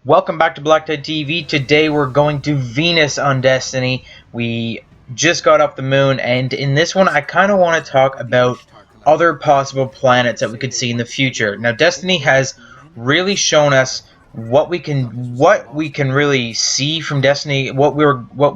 Welcome back to BlackTideTV. Today we're going to Venus on Destiny. We just got off the moon, and in this one I kind of want to talk about other possible planets that we could see in the future. Now Destiny has really shown us what we can really see from Destiny, what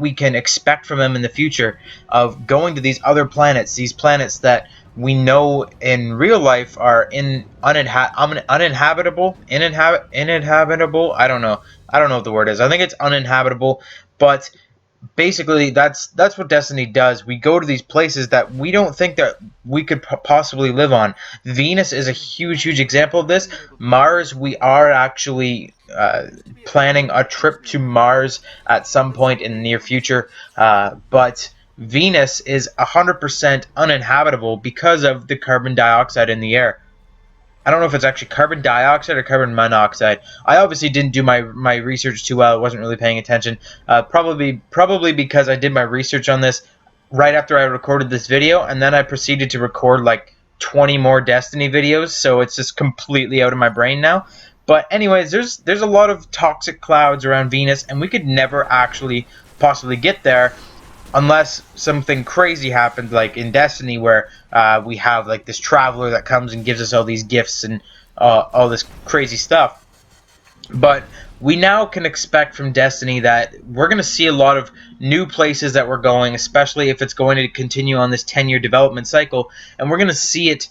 we can expect from them in the future of going to these other planets, these planets that we know in real life are uninhabitable. I don't know what the word is. I think it's uninhabitable, but basically that's what Destiny does. We go to these places that we don't think that we could possibly live on. Venus is a huge example of this. Mars, we are actually planning a trip to Mars at some point in the near future, but Venus is 100% uninhabitable because of the carbon dioxide in the air. I don't know if it's actually carbon dioxide or carbon monoxide. I obviously didn't do my research too well. I wasn't really paying attention. Probably because I did my research on this right after I recorded this video, and then I proceeded to record like 20 more Destiny videos, so it's just completely out of my brain now. But anyways, there's a lot of toxic clouds around Venus, and we could never actually possibly get there unless something crazy happened, like in Destiny, where we have like this traveler that comes and gives us all these gifts and all this crazy stuff. But we now can expect from Destiny that we're going to see a lot of new places that we're going, especially if it's going to continue on this 10-year development cycle, and we're going to see it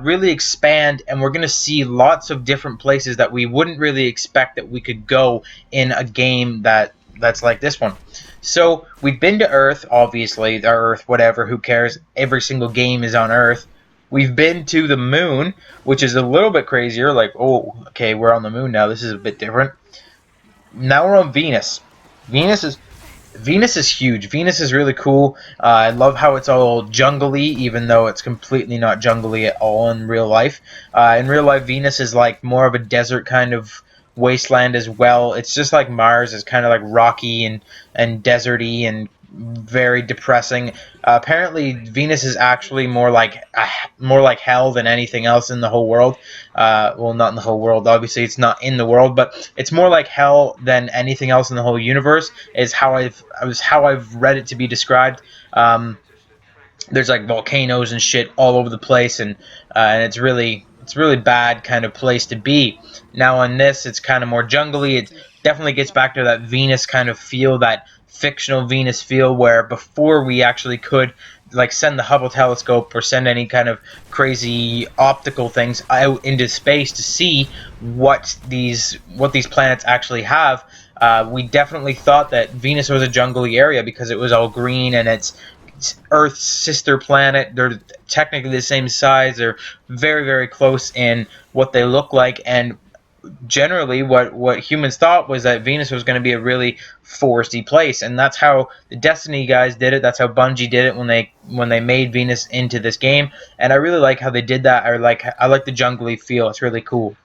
really expand, and we're going to see lots of different places that we wouldn't really expect that we could go in a game that's like this one. So we've been to Earth, obviously, the Earth, whatever, who cares? Every single game is on Earth. We've been to the moon, which is a little bit crazier, like, oh, okay, we're on the moon now, this is a bit different. Now we're on Venus. Venus is huge. Venus is really cool. I love how it's all jungly, even though it's completely not jungly at all in real life. In real life, Venus is like more of a desert kind of wasteland as well. It's just like Mars. It's kind of like rocky and deserty and very depressing. Apparently, Venus is actually more like hell than anything else in the whole world. Well, not in the whole world. Obviously, it's not in the world, but it's more like hell than anything else in the whole universe. Is how I've read it to be described. There's like volcanoes and shit all over the place, and it's really bad kind of place to be. Now on this, it's kind of more jungly. It definitely gets back to that Venus kind of feel, that fictional Venus feel, where before we actually could like send the Hubble telescope or send any kind of crazy optical things out into space to see what these planets actually have. We definitely thought that Venus was a jungly area because it was all green and it's Earth's sister planet. They're technically the same size. They're very close in what they look like, and generally what humans thought was that Venus was going to be a really foresty place, and that's how the Destiny guys did it. That's how Bungie did it when they made Venus into this game, and I really like how they did that. I like the jungly feel. It's really cool.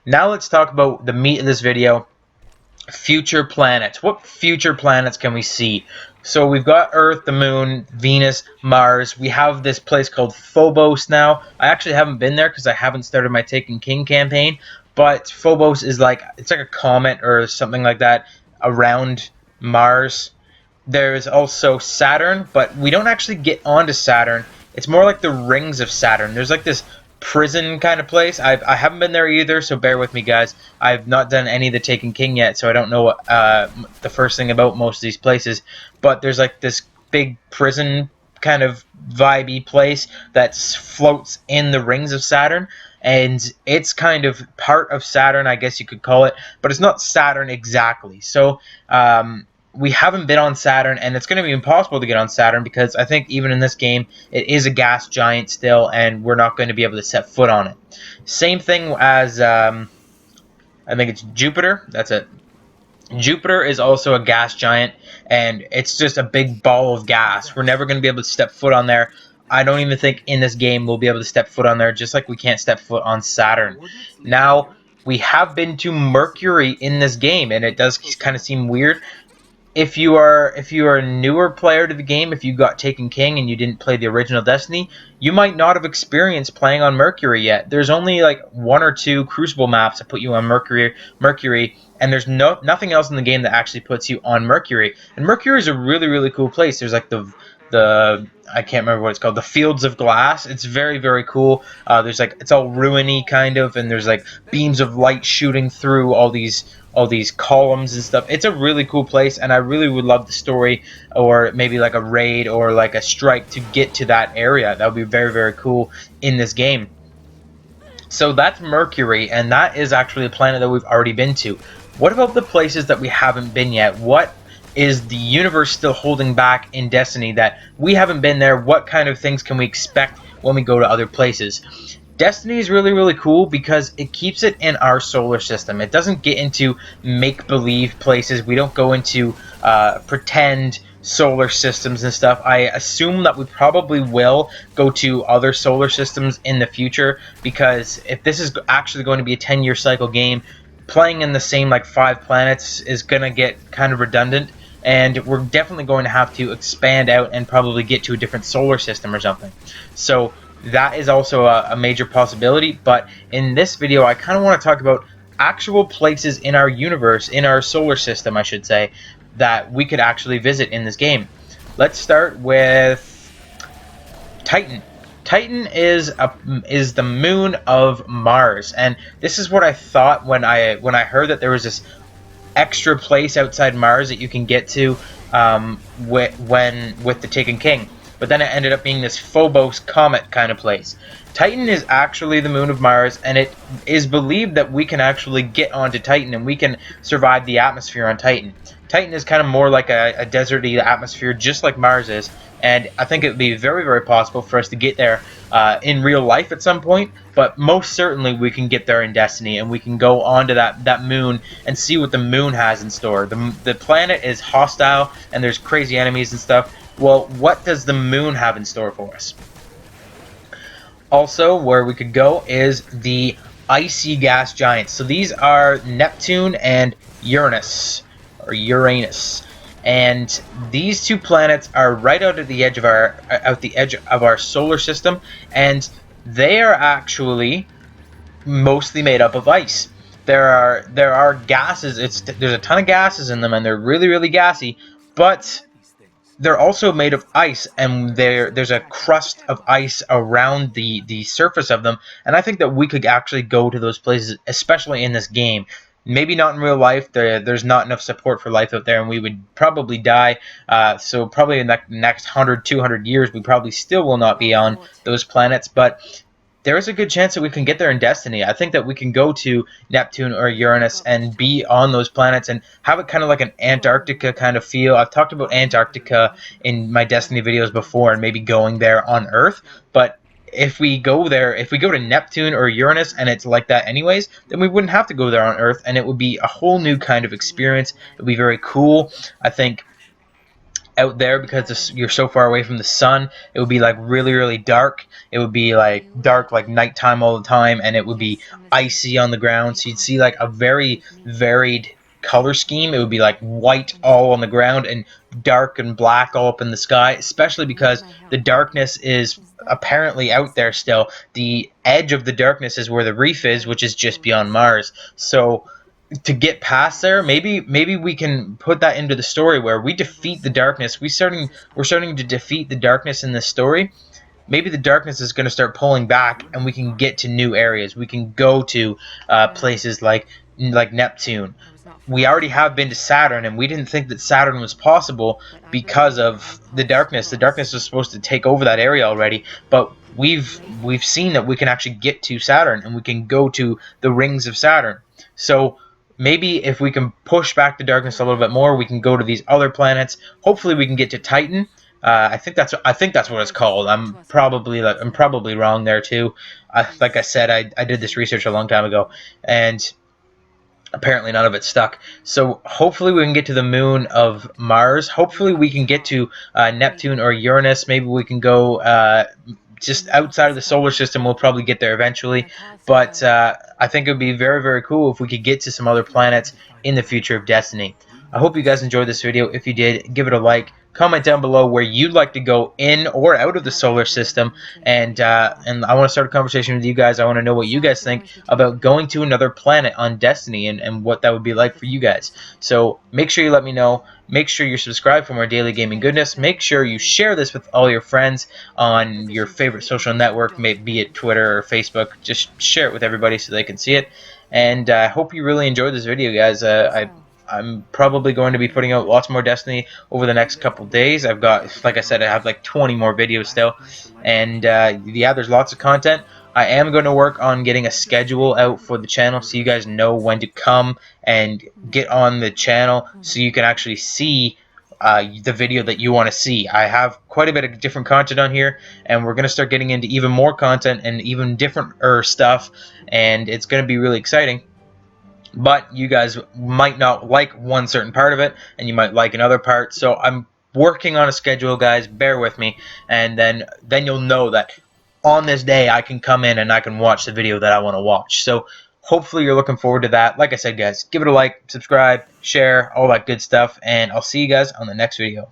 Now let's talk about the meat of this video. Future planets. What future planets can we see? So we've got Earth, the Moon, Venus, Mars. We have this place called Phobos now. I actually haven't been there because I haven't started my Taken King campaign. But Phobos is like, it's like a comet or something like that around Mars. There's also Saturn, but we don't actually get onto Saturn. It's more like the rings of Saturn. There's like this prison kind of place. I haven't been there either, so bear with me, guys. I've not done any of the Taken King yet, so I don't know what, the first thing about most of these places. But there's like this big prison kind of vibey place that floats in the rings of Saturn, and it's kind of part of Saturn, I guess you could call it, but it's not Saturn exactly. So we haven't been on Saturn, and it's going to be impossible to get on Saturn because I think even in this game it is a gas giant still, and we're not going to be able to set foot on it. Same thing as I think it's Jupiter. That's it. Jupiter is also a gas giant, and it's just a big ball of gas. We're never going to be able to step foot on there. I don't even think in this game we'll be able to step foot on there, just like we can't step foot on Saturn. Now, we have been to Mercury in this game, and it does kind of seem weird. if you are a newer player to the game, if you got Taken King and you didn't play the original Destiny, you might not have experienced playing on Mercury yet. There's only like one or two Crucible maps that put you on Mercury, and there's nothing else in the game that actually puts you on Mercury. And Mercury is a really really cool place. There's like the I can't remember what it's called, the Fields of Glass. It's very very cool. There's like, it's all ruiny kind of, and there's like beams of light shooting through all these columns and stuff. It's a really cool place, and I really would love the story, or maybe like a raid or like a strike to get to that area. That would be very very cool in this game. So that's Mercury, and that is actually a planet that we've already been to. What about the places that we haven't been yet? What is the universe still holding back in Destiny that we haven't been there? What kind of things can we expect when we go to other places? Destiny is really really cool because it keeps it in our solar system. It doesn't get into make-believe places. We don't go into pretend solar systems and stuff. I assume that we probably will go to other solar systems in the future, because if this is actually going to be a 10-year cycle game, playing in the same like 5 planets is going to get kind of redundant, and we're definitely going to have to expand out and probably get to a different solar system or something. So that is also a major possibility. But in this video, I kind of want to talk about actual places in our universe, in our solar system I should say, that we could actually visit in this game. Let's start with Titan. Titan is the moon of Mars, and this is what I thought when I heard that there was this extra place outside Mars that you can get to with the Taken King. But then it ended up being this Phobos comet kind of place. Titan is actually the moon of Mars, and it is believed that we can actually get onto Titan and we can survive the atmosphere on Titan. Titan is kind of more like a deserty atmosphere, just like Mars is, and I think it would be very very possible for us to get there in real life at some point, but most certainly we can get there in Destiny, and we can go onto that moon and see what the moon has in store. The planet is hostile, and there's crazy enemies and stuff. Well, what does the moon have in store for us? Also, where we could go is the icy gas giants. So these are Neptune and Uranus, or Uranus. And these two planets are right out at the edge of our solar system, and they are actually mostly made up of ice. There are gases. There's a ton of gases in them, and they're really really gassy, but they're also made of ice, and there's a crust of ice around the surface of them, and I think that we could actually go to those places, especially in this game. Maybe not in real life. There's not enough support for life out there, and we would probably die. So probably in the next 100, 200 years, we probably still will not be on those planets, but there is a good chance that we can get there in Destiny. I think that we can go to Neptune or Uranus and be on those planets and have it kind of like an Antarctica kind of feel. I've talked about Antarctica in my Destiny videos before, and maybe going there on Earth, but if we go there, if we go to Neptune or Uranus and it's like that anyways, then we wouldn't have to go there on Earth, and it would be a whole new kind of experience. It would be very cool. I think out there, because you're so far away from the sun, it would be like really really dark. It would be like dark like nighttime all the time, and it would be icy on the ground, so you'd see like a very varied color scheme. It would be like white all on the ground and dark and black all up in the sky, especially because the darkness is apparently out there still. The edge of the darkness is where the reef is, which is just beyond Mars. So to get past there, maybe we can put that into the story where we defeat the darkness. We're starting to defeat the darkness in this story. Maybe the darkness is going to start pulling back, and we can get to new areas. We can go to places like Neptune. We already have been to Saturn, and we didn't think that Saturn was possible because of the darkness. The darkness was supposed to take over that area already, but we've seen that we can actually get to Saturn, and we can go to the rings of Saturn. So maybe if we can push back the darkness a little bit more, we can go to these other planets. Hopefully, we can get to Titan. I think that's what it's called. I'm probably wrong there too. Like I said, I did this research a long time ago, and apparently none of it stuck. So hopefully we can get to the moon of Mars. Hopefully we can get to Neptune or Uranus. Maybe we can go just outside of the solar system. We'll probably get there eventually, but I think it would be very very cool if we could get to some other planets in the future of Destiny. I hope you guys enjoyed this video. If you did, give it a like. Comment down below where you'd like to go in or out of the solar system, and I want to start a conversation with you guys. I want to know what you guys think about going to another planet on Destiny, and what that would be like for you guys. So make sure you let me know. Make sure you're subscribed for more daily gaming goodness. Make sure you share this with all your friends on your favorite social network, be it Twitter or Facebook. Just share it with everybody so they can see it. And I hope you really enjoyed this video, guys. I'm probably going to be putting out lots more Destiny over the next couple days. I've got, like I said, I have like 20 more videos still. And yeah, there's lots of content. I am going to work on getting a schedule out for the channel so you guys know when to come and get on the channel so you can actually see the video that you want to see. I have quite a bit of different content on here, and we're going to start getting into even more content and even different stuff, and it's going to be really exciting. But you guys might not like one certain part of it, and you might like another part. So I'm working on a schedule, guys. Bear with me, and then you'll know that on this day I can come in and I can watch the video that I want to watch. So hopefully you're looking forward to that. Like I said, guys, give it a like, subscribe, share, all that good stuff, and I'll see you guys on the next video.